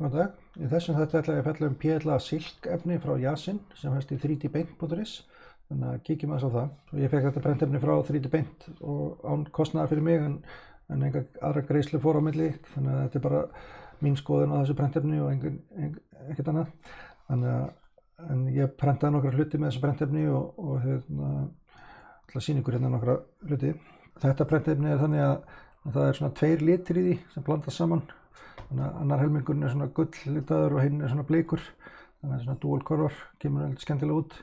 Góðan dag. Í þessum þetta ætla ég að fjalla PLA Silk efni frá Yasin sem helst í 3dpaint.is. Þannig að kíkjum aðeins á það. Ég fekk þetta prentefni frá 3dpaint og án kostnaðar fyrir mig en enga aðra greiðslu fór á milli. Þannig að þetta er bara mín skoðun á þessu prentefni og ekkert annað. Þannig að ég prentaði nokkra hluti með þessu prentefni og ætla að sýna ykkur hérna nokkra hluti. Þetta prentefni er þannig að það er svona 2 litir í því sem blandast saman. Þannig að annar helmingurinn er svona gull-litaður og hinn er svona bleikur. Þannig að svona dual color kemur alveg skemmtilega út.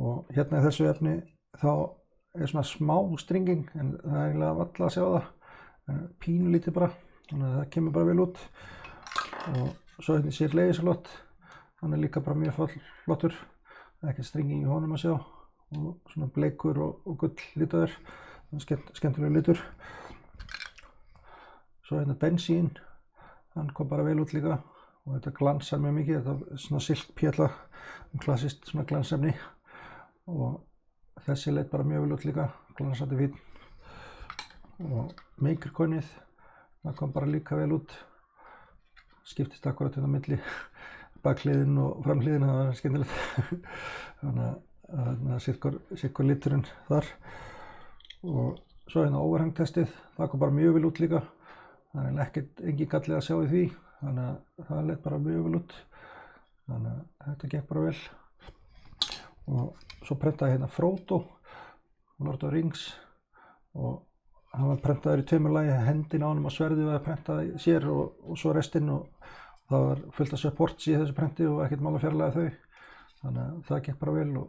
Og hérna í þessu efni þá er svona smá stringing en það er eiginlega varla að sjá það. Pínu lítið bara, þannig að það kemur bara vel út. Og svo hérna sér leiðisalott. Hann er líka bara mjög flottur. Það er ekki stringing í honum að sjá. Og svona bleikur og gull-litaður. Skemmtilega litur. Svo hérna bensín. Hann kom bara vel út líka og þetta glansar mjög mikið, þetta er svona silk PLA, klassist svona glansefni og þessi leit bara mjög vel út líka, glansandi fín. Og makercoinið, það kom bara líka vel út, skiptist akkurat hérna milli bakhliðin og framhliðin, það var skemmtilegt. Þannig að sittkor liturinn þar. Og svo hérna overhangtestið, það kom bara mjög vel út líka. Það er engin galli að sjá í því, þannig að það leit bara mjög vel út. Þannig að þetta gekk bara vel. Og svo prentaði hérna Frodo, Lord of the Rings. Og hann var prentaður í 2 lagi, hendin á honum og sverðið var prentað sér og svo restinn. Og það var fullt af supports í þessu prenti og ekkert mál að fjarlæga þau. Þannig að það gekk bara vel og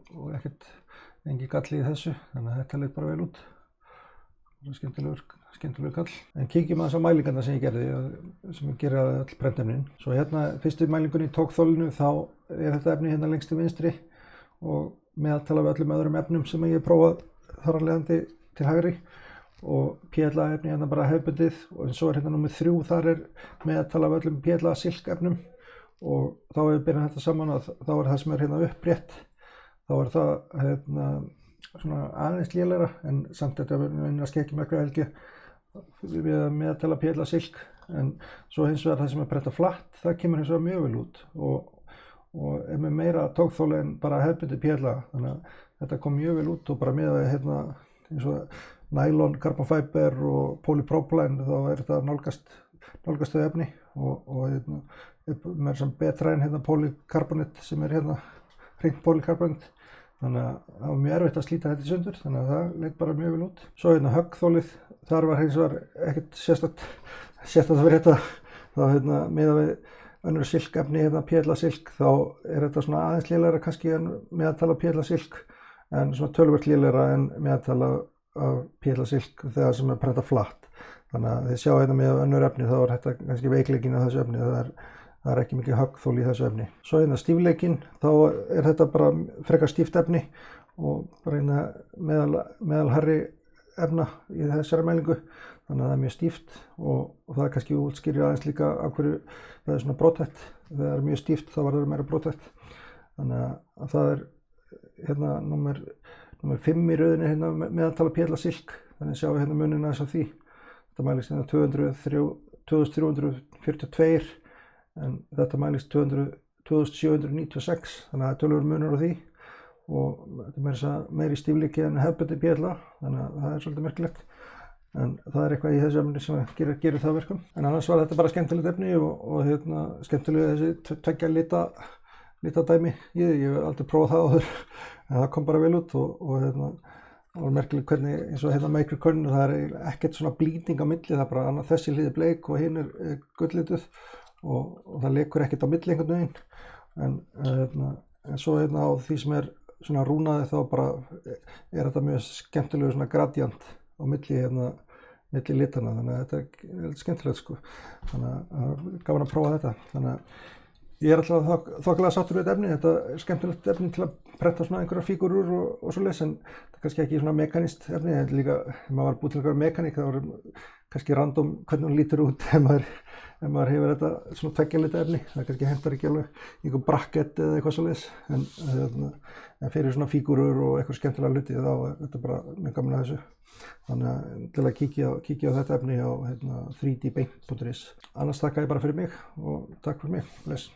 engin galli í þessu, þannig að þetta leit bara vel út. Skemmtilegur kall. En kíkjum aðeins á mælingarna sem ég gerði, sem ég geri að all prentefnin. Svo hérna, fyrstu mælingunni í tókþolinu, þá er þetta efni hérna lengst til vinstri og meðaltala við öllum öðrum efnum sem ég hef prófað þar af leiðandi til hægri. Og PLA efni hérna bara hefðbundið og svo er hérna númer 3, þar er meðaltala við öllum PLA silk efnum og þá ef við byrjum þetta saman að þá er það sem er hérna upprétt, þá er það hérna svona aðeins lélegra en samt þetta er að skekja með eitthvað helgi við að meðtala PLA silk en svo hins vegar það sem er prenta flatt, það kemur hins vegar mjög vel út og er með meira tókþoli en bara hefðbundið PLA, þannig að þetta kom mjög vel út og bara með að hérna eins og nylon, carbon fiber og polypropylene þá er þetta nálgast þau efni og hérna með sem betra en hérna polycarbonate sem er hérna hreint polycarbonate. Þannig að það var mjög erfitt að slíta þetta í sundur, þannig að það leit bara mjög vel út. Svo hérna höggþolið, þar var hins vegar ekkert sérstakt fyrir þetta. Þá hérna miðað við önnur silkefni, hérna PLA silk, þá er þetta svona aðeins lélegra kannski en meðaltala PLA silk, en svona töluvert lélegra en meðaltala af PLA silk þegar sem er prenta flatt. Þannig að þið sjá hérna með önnur efni, þá er þetta kannski veikleikinn af þessu efni, það er ekki mikið höggþol í þessu efni. Svo hérna stífleikinn, þá er þetta bara frekar stíft efni og bara hérna meðal hærri efna í þessari mælingu. Þannig að það er mjög stíft og það er kannski útskýrir aðeins líka af hverju það er svona brothætt. Þegar það er mjög stíft þá verður það meira brothætt. Þannig að það er hérna númer 5 í röðinni hérna meðaltala PLA silk. Þannig sjáum við hérna munina þess að því. Þetta mælist hérna 2342 en þetta mælist 2796, þannig að það er töluvert munur á því og þetta er meiri stífleiki en hefðbundið PLA, þannig að það er svolítið merkilegt. En það er eitthvað í þessu efni sem gerir það verkum. En annars var þetta bara skemmtilegt efni og hérna, skemmtilega þessi 2 lita dæmi í því. Ég hef aldrei prófað það áður, en það kom bara vel út og hérna, það var merkilegt hvernig eins og hérna makercoininu, það er ekkert svona blýting á milli, það er bara annað þessi hlið er bleik og hinn er gullituð. Og það lekur ekkert á milli einhvern veginn en svo hérna á því sem er svona rúnaði þá bara er þetta mjög skemmtilegu svona gradient á milli litana, þannig að þetta er skemmtilegt sko, þannig að gaman að prófa þetta. Þannig að Ég er alltaf þokkalega sáttur við þetta efni. Þetta er skemmtilegt efni til að prenta svona einhverjar fígúrur og svoleiðis, en þetta er kannski ekki svona mekanískt efni. En líka, ef maður var búið til einhverja mekaník, þá er kannski random hvernig hún lítur út ef maður hefur þetta svona tveggja lita efni. Það kannski hentar ekki alveg einhver bracket eða eitthvað svoleiðis. En fyrir svona fígúrur og eitthvað skemmtilega hluti, þá er þetta bara mjög gaman að þessu. Þannig að til að kíkja á þetta efni á 3dpaint.is. Annars þakka ég bara fyrir mig og takk fyrir mig. Bless.